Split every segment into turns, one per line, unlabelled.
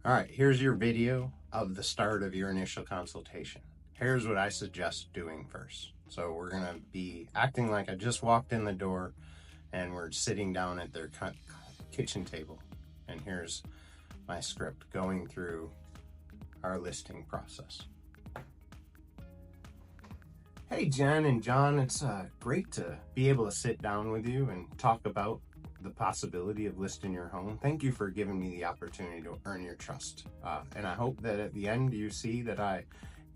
All right, here's your video of the start of your initial consultation. Here's what I suggest doing first. So we're gonna be acting like I just walked in the door and we're sitting down at their kitchen table. And here's my script going through our listing process. Hey Jen and John, it's great to be able to sit down with you and talk about the possibility of listing your home. Thank you for giving me the opportunity to earn your trust. And I hope that at the end you see that I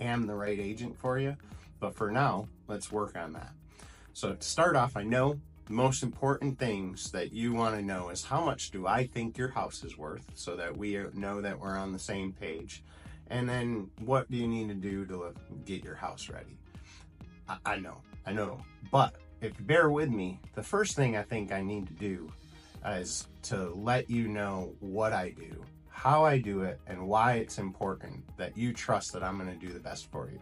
am the right agent for you. But for now, let's work on that. So to start off, I know the most important things that you want to know is how much do I think your house is worth, so that we know that we're on the same page. And then what do you need to do to get your house ready? I know, but if you bear with me, the first thing I think I need to do is to let you know what I do, how I do it, and why it's important that you trust that I'm going to do the best for you.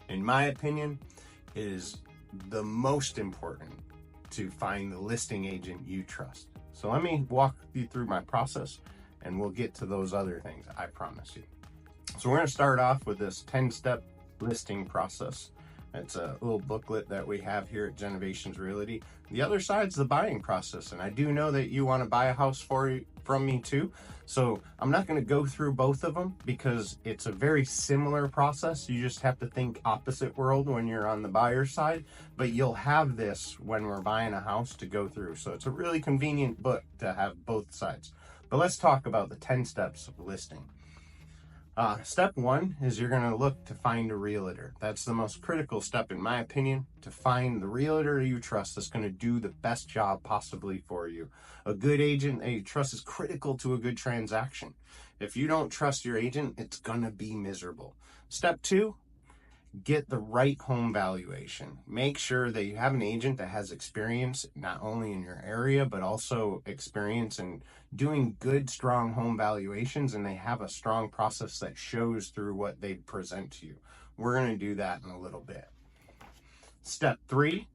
In my opinion, it is the most important to find the listing agent you trust. So let me walk you through my process and we'll get to those other things, I promise you. So we're going to start off with this 10-step listing process. It's a little booklet that we have here at Genovations Realty. The other side's the buying process, and I do know that you want to buy a house from me too. So I'm not going to go through both of them because it's a very similar process. You just have to think opposite world when you're on the buyer side, but you'll have this when we're buying a house to go through. So it's a really convenient book to have both sides. But let's talk about the 10 steps of listing. Step one is you're going to look to find a realtor. That's the most critical step, in my opinion, to find the realtor you trust that's going to do the best job possibly for you. A good agent that you trust is critical to a good transaction. If you don't trust your agent, it's going to be miserable. Step two, get the right home valuation. Make sure that you have an agent that has experience not only in your area, but also experience in doing good, strong home valuations, and they have a strong process that shows through what they present to you. We're going to do that in a little bit. Step three,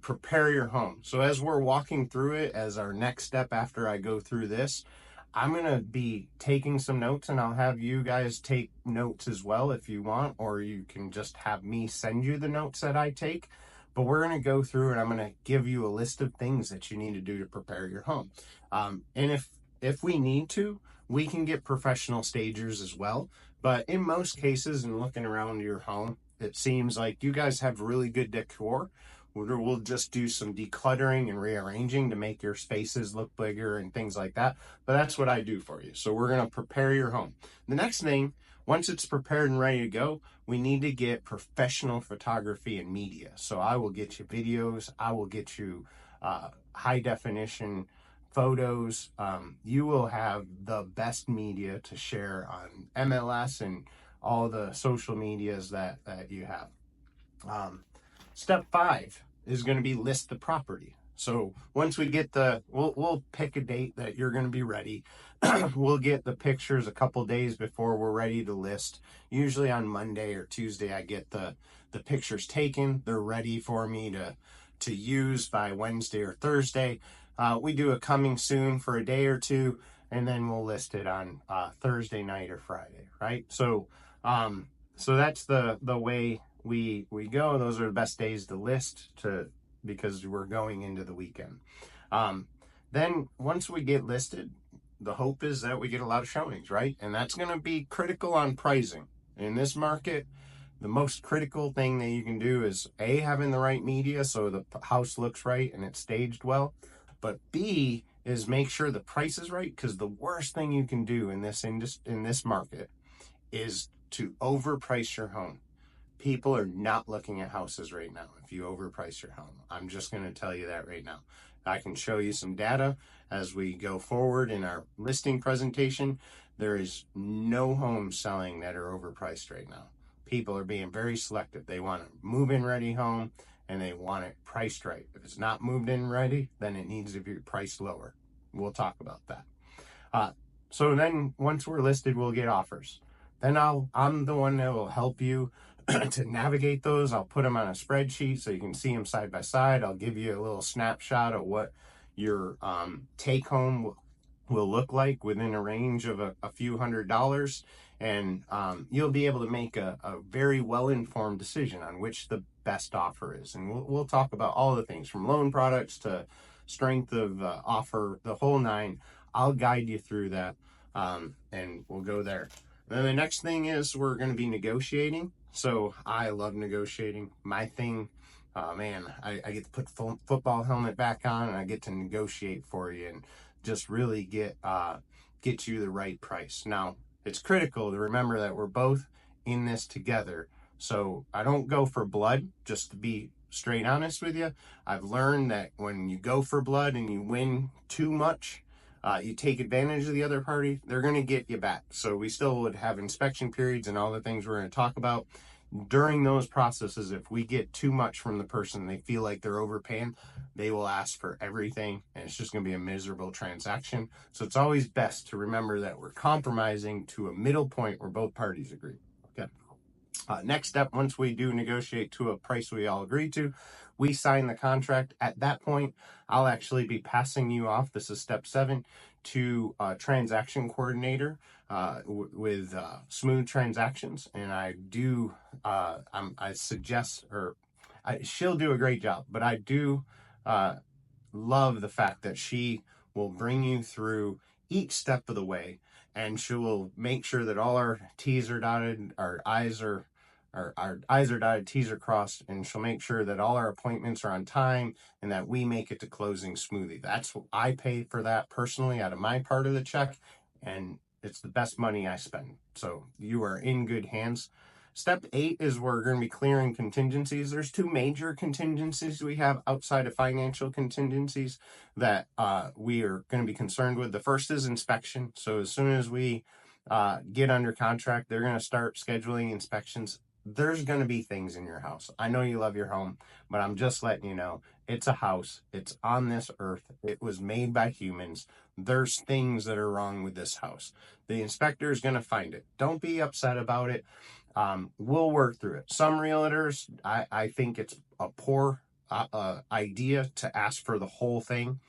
prepare your home. So as we're walking through it, as our next step after I go through this, I'm going to be taking some notes, and I'll have you guys take notes as well if you want, or you can just have me send you the notes that I take. But we're going to go through and I'm going to give you a list of things that you need to do to prepare your home. And if we need to, we can get professional stagers as well. But in most cases, in looking around your home, it seems like you guys have really good decor. We'll just do some decluttering and rearranging to make your spaces look bigger and things like that. But that's what I do for you. So we're going to prepare your home. The next thing, once it's prepared and ready to go, we need to get professional photography and media. So I will get you videos. I will get you high definition photos. You will have the best media to share on MLS and all the social medias that you have. Step five is going to be list the property. So once we get we'll pick a date that you're going to be ready. We'll get the pictures a couple days before we're ready to list. Usually on Monday or Tuesday, I get the pictures taken. They're ready for me to use by Wednesday or Thursday. We do a coming soon for a day or two, and then we'll list it on Thursday night or Friday, right? So that's the way we go. Those are the best days to list because we're going into the weekend. Then once we get listed, the hope is that we get a lot of showings, right? And that's going to be critical on pricing. In this market, the most critical thing that you can do is A, having the right media so the house looks right and it's staged well. But B is make sure the price is right, because the worst thing you can do in this market is to overprice your home. People are not looking at houses right now if you overprice your home. I'm just going to tell you that right now. I can show you some data as we go forward in our listing presentation. There is no homes selling that are overpriced right now. People are being very selective. They want a move-in ready home and they want it priced right. If it's not moved in ready, then it needs to be priced lower. We'll talk about that. So then once we're listed, we'll get offers. Then I'm the one that will help you to navigate those. I'll put them on a spreadsheet so you can see them side by side. I'll give you a little snapshot of what your take home will look like within a range of a few $100s, and you'll be able to make a very well-informed decision on which the best offer is. And we'll talk about all the things from loan products to strength of offer, the whole nine. I'll guide you through that, and we'll go there. Then the next thing is we're going to be negotiating. So I love negotiating. My thing, man, I get to put the football helmet back on and I get to negotiate for you and just really get you the right price. Now, it's critical to remember that we're both in this together. So I don't go for blood, just to be straight honest with you. I've learned that when you go for blood and you win too much, you take advantage of the other party, they're going to get you back. So we still would have inspection periods and all the things we're going to talk about. During those processes, if we get too much from the person, they feel like they're overpaying, they will ask for everything, and it's just going to be a miserable transaction. So it's always best to remember that we're compromising to a middle point where both parties agree. Okay. Next step, once we do negotiate to a price we all agree to, we sign the contract. At that point, I'll actually be passing you off, this is step 7, to a transaction coordinator with smooth transactions. And I do, I suggest, she'll do a great job, but I do love the fact that she will bring you through each step of the way, and she will make sure that all our T's are dotted, our I's are dotted, T's are crossed, and she'll make sure that all our appointments are on time and that we make it to closing smoothly. That's what I pay for that personally out of my part of the check, and it's the best money I spend. So you are in good hands. Step 8 is we're going to be clearing contingencies. There's 2 major contingencies we have outside of financial contingencies that we are going to be concerned with. The first is inspection. So as soon as we get under contract, they're going to start scheduling inspections. There's going to be things in your house. I know you love your home, but I'm just letting you know, it's a house. It's on this earth. It was made by humans. There's things that are wrong with this house. The inspector is going to find it. Don't be upset about it. We'll work through it. Some realtors, I think it's a poor idea to ask for the whole thing.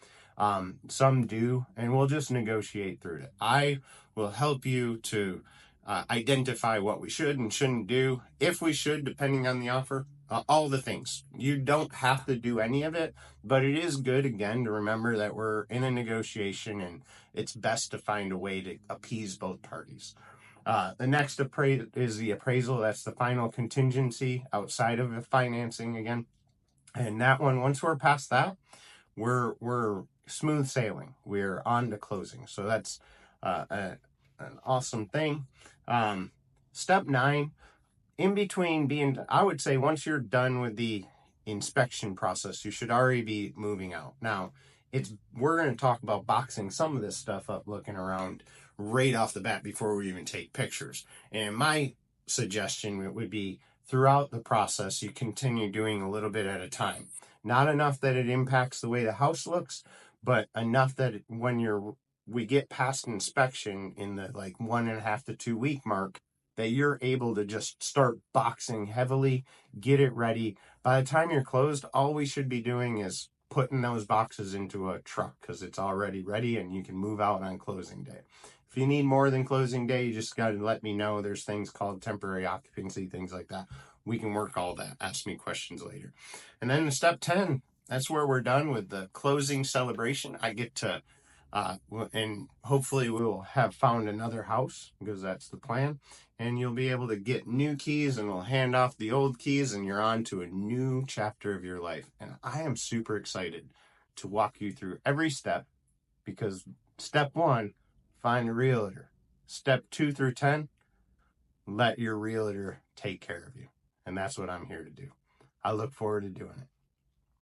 Some do, and we'll just negotiate through it. I will help you to identify what we should and shouldn't do, if we should, depending on the offer, all the things. You don't have to do any of it, but it is good, again, to remember that we're in a negotiation and it's best to find a way to appease both parties. The next is the appraisal. That's the final contingency outside of the financing again. And that one, once we're past that, we're smooth sailing. We're on to closing. So that's an awesome thing. Step 9, in between I would say once you're done with the inspection process, you should already be moving out. Now, we're going to talk about boxing some of this stuff up, looking around right off the bat before we even take pictures. And my suggestion would be throughout the process, you continue doing a little bit at a time. Not enough that it impacts the way the house looks, but enough that when we get past inspection in the 1.5 to 2 week mark, that you're able to just start boxing heavily, get it ready. By the time you're closed, all we should be doing is putting those boxes into a truck because it's already ready and you can move out on closing day. If you need more than closing day, you just got to let me know. There's things called temporary occupancy, things like that. We can work all that. Ask me questions later. And then step 10, that's where we're done with the closing celebration. I get to, and hopefully we'll have found another house because that's the plan. And you'll be able to get new keys and we'll hand off the old keys and you're on to a new chapter of your life. And I am super excited to walk you through every step because step 1, find a realtor. Step 2 through 10, let your realtor take care of you. And that's what I'm here to do. I look forward to doing it.